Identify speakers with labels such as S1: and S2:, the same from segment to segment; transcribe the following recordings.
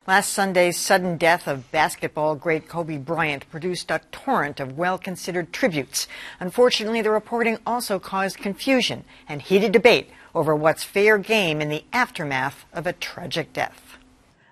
S1: Last Sunday's sudden death of basketball great Kobe Bryant produced a torrent of well-considered tributes. Unfortunately, the reporting also caused confusion and heated debate over what's fair game in the aftermath of a tragic death.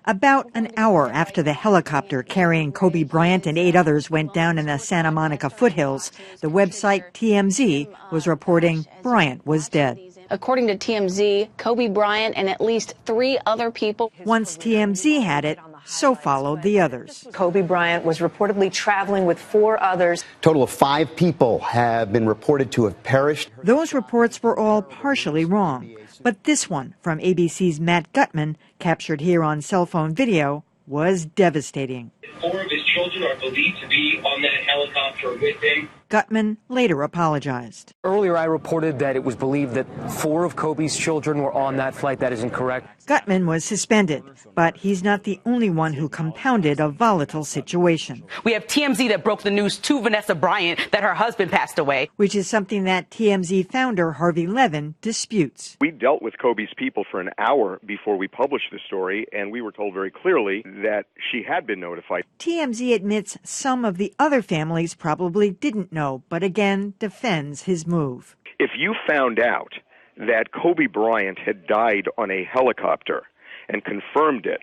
S1: About an hour after the helicopter carrying Kobe Bryant and 8 others went down in the Santa Monica foothills, the website TMZ was reporting Bryant was dead.
S2: According to TMZ, Kobe Bryant and at least 3 other people.
S1: Once TMZ had it, so followed the others.
S3: Kobe Bryant was reportedly traveling with 4 others.
S4: A total of 5 people have been reported to have perished.
S1: Those reports were all partially wrong. But this one from ABC's Matt Gutman, captured here on cell phone video, was devastating.
S5: 4 of his children are believed to be on that helicopter with him.
S1: Gutman later apologized.
S6: Earlier, I reported that it was believed that 4 of Kobe's children were on that flight. That is incorrect.
S1: Gutman was suspended, but he's not the only one who compounded a volatile situation.
S7: We have TMZ that broke the news to Vanessa Bryant that her husband passed away,
S1: which is something that TMZ founder Harvey Levin disputes.
S8: We dealt with Kobe's people for an hour before we published the story, and we were told very clearly that she had been notified.
S1: TMZ admits some of the other families probably didn't know, but again defends his move.
S8: If you found out that Kobe Bryant had died on a helicopter and confirmed it,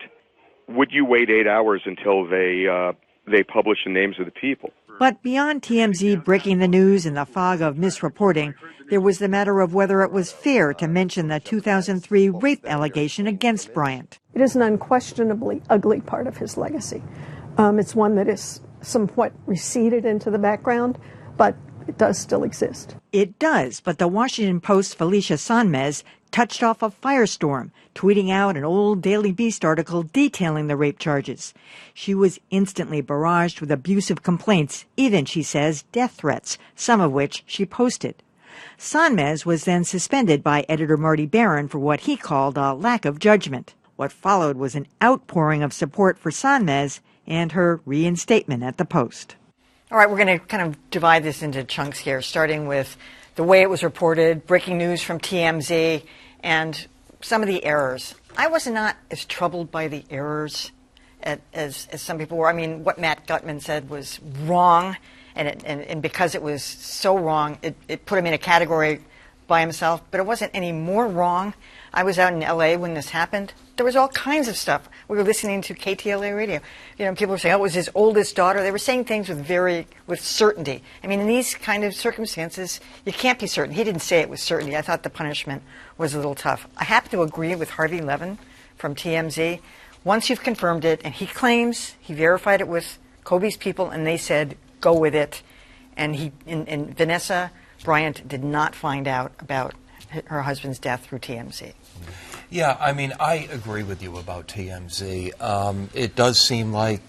S8: would you wait 8 hours until they publish the names of the people?
S1: But beyond TMZ breaking the news in the fog of misreporting, there was the matter of whether it was fair to mention the 2003 rape allegation against Bryant.
S9: It is an unquestionably ugly part of his legacy. It's one that is somewhat receded into the background, but it does still exist.
S1: It does, but the Washington Post's Felicia Sanmez touched off a firestorm, tweeting out an old Daily Beast article detailing the rape charges. She was instantly barraged with abusive complaints, even, she says, death threats, some of which she posted. Sanmez was then suspended by editor Marty Barron for what he called a lack of judgment. What followed was an outpouring of support for Sanmez and her reinstatement at the Post. All right, we're going to kind of divide this into chunks here, starting with the way it was reported, breaking news from TMZ, and some of the errors. I was not as troubled by the errors as some people were. I mean, what Matt Gutman said was wrong, and because it was so wrong, it put him in a category by himself, but it wasn't any more wrong. I was out in L.A. when this happened. There was all kinds of stuff. We were listening to KTLA radio. You know, people were saying, oh, it was his oldest daughter. They were saying things with certainty. I mean, in these kind of circumstances, you can't be certain. He didn't say it with certainty. I thought the punishment was a little tough. I happen to agree with Harvey Levin from TMZ. Once you've confirmed it, and he claims he verified it with Kobe's people, and they said, go with it. And Vanessa Bryant did not find out about her husband's death through TMZ.
S10: Yeah, I mean, I agree with you about TMZ. It does seem like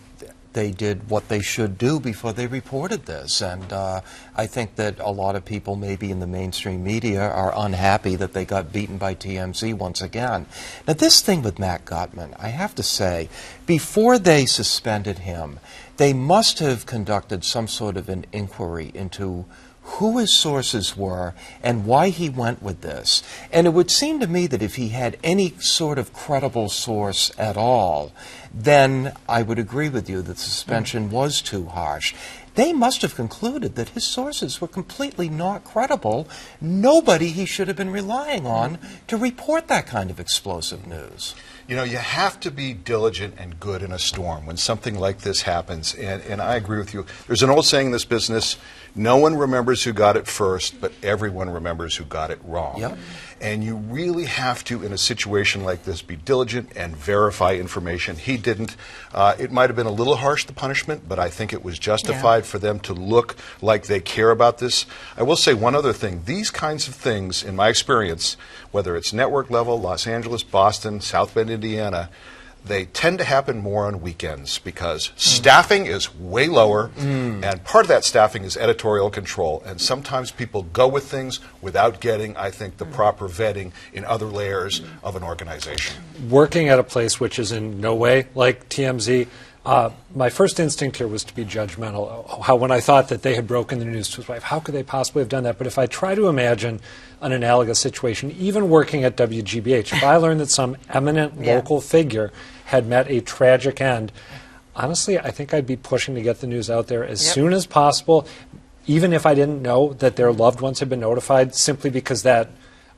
S10: they did what they should do before they reported this. And I think that a lot of people maybe in the mainstream media are unhappy that they got beaten by TMZ once again. Now, this thing with Matt Gutman, I have to say, before they suspended him, they must have conducted some sort of an inquiry into who his sources were and why he went with this. And it would seem to me that if he had any sort of credible source at all, then I would agree with you that the suspension was too harsh. They must have concluded that his sources were completely not credible. Nobody he should have been relying on to report that kind of explosive news.
S11: You know, you have to be diligent and good in a storm when something like this happens. And I agree with you. There's an old saying in this business, no one remembers who got it first, but everyone remembers who got it wrong.
S10: Yep.
S11: And you really have to, in a situation like this, be diligent and verify information. He didn't. It might have been a little harsh, the punishment, but I think it was justified for them to look like they care about this. I will say one other thing. These kinds of things, in my experience, whether it's network level, Los Angeles, Boston, South Bend, Indiana, they tend to happen more on weekends because staffing is way lower, and part of that staffing is editorial control. And sometimes people go with things without getting, I think, the proper vetting in other layers of an organization.
S12: Working at a place which is in no way like TMZ, My first instinct here was to be judgmental. How when I thought that they had broken the news to his wife, how could they possibly have done that? But if I try to imagine an analogous situation, even working at WGBH, if I learned that some eminent local figure had met a tragic end, honestly, I think I'd be pushing to get the news out there as soon as possible, even if I didn't know that their loved ones had been notified, simply because that,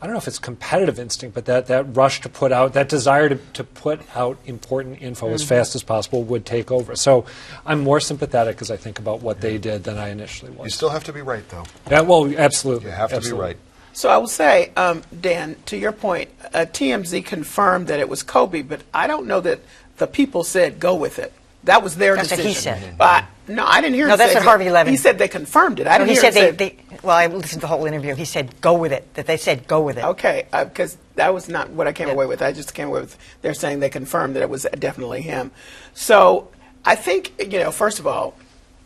S12: I don't know if it's competitive instinct, but that rush to put out, that desire to put out important info as fast as possible would take over. So I'm more sympathetic as I think about what they did than I initially was.
S11: You still have to be right, though.
S12: Yeah, well, absolutely.
S11: You have to be right.
S13: So I will say, Dan, to your point, TMZ confirmed that it was Kobe, but I don't know that the people said go with it. That was their decision.
S1: That's what he said.
S13: But no, I didn't hear him say
S1: that's what Harvey Levin.
S13: He said they confirmed it. I didn't hear him say.
S1: Well, I listened to the whole interview. He said go with it, that they said go with it.
S13: Okay, because that was not what I came away with. I just came away with, they're saying they confirmed that it was definitely him. So I think, first of all,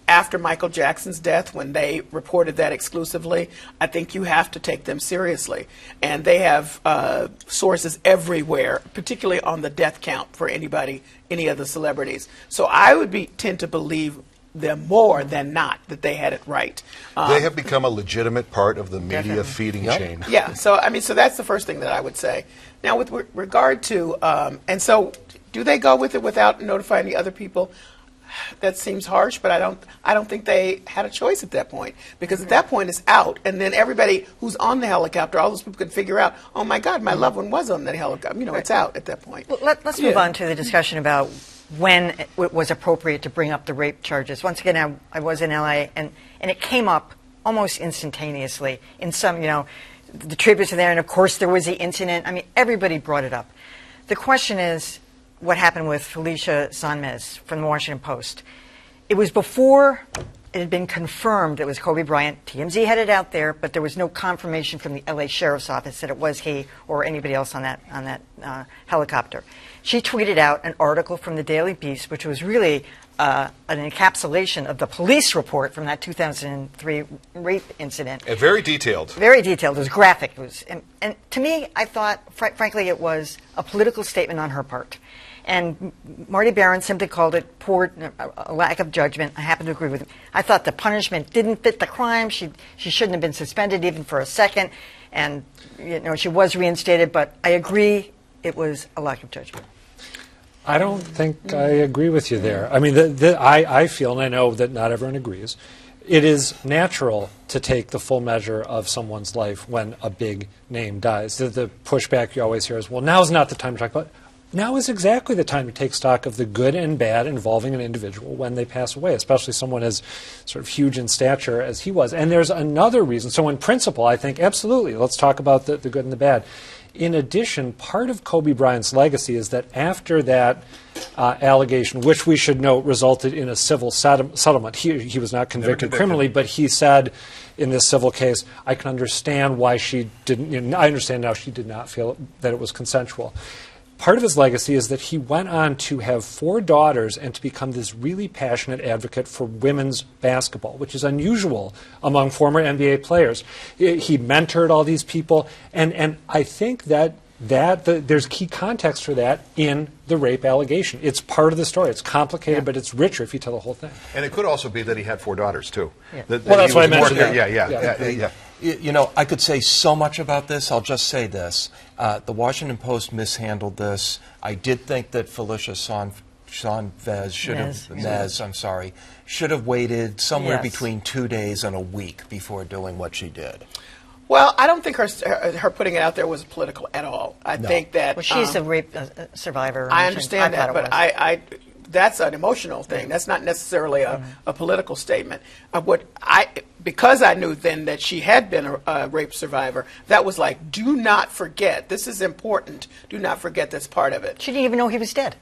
S13: after Michael Jackson's death, when they reported that exclusively, I think you have to take them seriously. And they have sources everywhere, particularly on the death count for anybody, any of the celebrities. So I would tend to believe them more than not that they had it right.
S11: They have become a legitimate part of the media feeding chain.
S13: Yeah, so so that's the first thing that I would say. Now, with regard to, and so do they go with it without notifying the other people? That seems harsh, but I don't think they had a choice at that point, because at that point it's out, and then everybody who's on the helicopter, all those people could figure out, oh my God, my loved one was on that helicopter. It's out at that point.
S1: Well, let's move on to the discussion about when it was appropriate to bring up the rape charges. Once again, I was in LA, and it came up almost instantaneously. In some, the tributes are there, and of course there was the incident. I mean, everybody brought it up. The question is, what happened with Felicia Sanmez from the Washington Post. It was before it had been confirmed it was Kobe Bryant. TMZ had it out there, but there was no confirmation from the LA Sheriff's Office that it was he or anybody else on that helicopter. She tweeted out an article from the Daily Beast, which was really an encapsulation of the police report from that 2003 rape incident.
S11: Very detailed.
S1: Very detailed. It was graphic. It was, and to me, I thought, frankly, it was a political statement on her part. And Marty Barron simply called it poor, a lack of judgment. I happen to agree with him. I thought the punishment didn't fit the crime. She shouldn't have been suspended even for a second. And, she was reinstated. But I agree it was a lack of judgment.
S12: I don't think I agree with you there. I mean, I feel, and I know that not everyone agrees, it is natural to take the full measure of someone's life when a big name dies. The pushback you always hear is, well, now's not the time to talk about it. Now is exactly the time to take stock of the good and bad involving an individual when they pass away, especially someone as sort of huge in stature as he was. And there's another reason. So in principle, I think, absolutely, let's talk about the good and the bad. In addition, part of Kobe Bryant's legacy is that after that allegation, which we should note resulted in a civil settlement, he was not convicted criminally, but he said in this civil case, I can understand why she didn't, I understand now she did not feel that it was consensual. Part of his legacy is that he went on to have 4 daughters and to become this really passionate advocate for women's basketball, which is unusual among former NBA players. He mentored all these people, and I think that there's key context for that in the rape allegation. It's part of the story. It's complicated, but it's richer if you tell the whole thing.
S11: And it could also be that he had 4 daughters, too.
S12: Yeah. Well, that's what I mentioned.
S11: Yeah.
S10: I could say so much about this. I'll just say this. The Washington Post mishandled this. I did think that Felicia Sanmez should have waited somewhere between 2 days and a week before doing what she did.
S13: Well, I don't think her putting it out there was political at all. I think that...
S1: Well, she's a rape survivor.
S13: I understand that, but that's an emotional thing. That's not necessarily a political statement. Because I knew then that she had been a rape survivor, that was like, do not forget. This is important. Do not forget that's part of it.
S1: She didn't even know he was dead.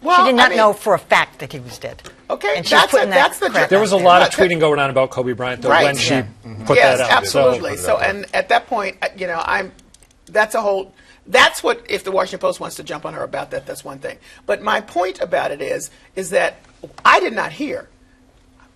S13: Well,
S1: she did not know for a fact that he was dead.
S13: Okay,
S1: and that's the
S12: there was a lot of tweeting going on about Kobe Bryant though, when she put that out.
S13: Yes, absolutely. So, and at that point, that's what, if the Washington Post wants to jump on her about that, that's one thing. But my point about it is that I did not hear.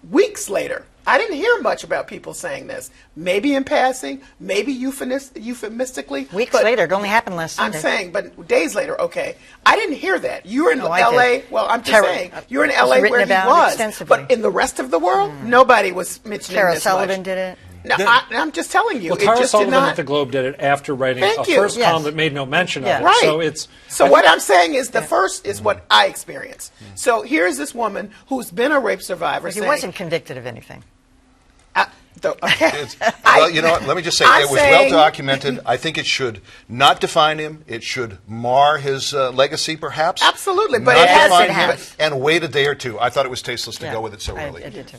S13: Weeks later, I didn't hear much about people saying this. Maybe in passing, maybe euphemistically.
S14: Weeks later, it only happened last Sunday.
S13: I'm saying, but days later, okay. I didn't hear that. You were in
S14: No,
S13: L.A. Well, I'm just saying, you were in L.A. where he was. But in the rest of the world, nobody was mentioning
S14: Tara
S13: this
S14: Sullivan
S13: much.
S14: did it.
S13: No, I'm just telling you.
S12: Well,
S13: it
S12: Tara
S13: just
S12: Sullivan
S13: did not.
S12: at the Globe did it after writing
S13: Thank
S12: a
S13: you.
S12: first column that made no mention of it.
S13: Right.
S12: So it's.
S13: So what I'm saying is the first is what I experienced. So here's this woman who's been a rape survivor.
S14: But he
S13: saying,
S14: wasn't convicted of anything.
S11: Well, you know what? Let me just say, it was well documented. I think it should not define him. It should mar his legacy, perhaps.
S13: Absolutely, but
S11: not
S13: it
S11: define
S13: has.
S11: him, and wait a day or two. I thought it was tasteless to go with it so early.
S14: I did too.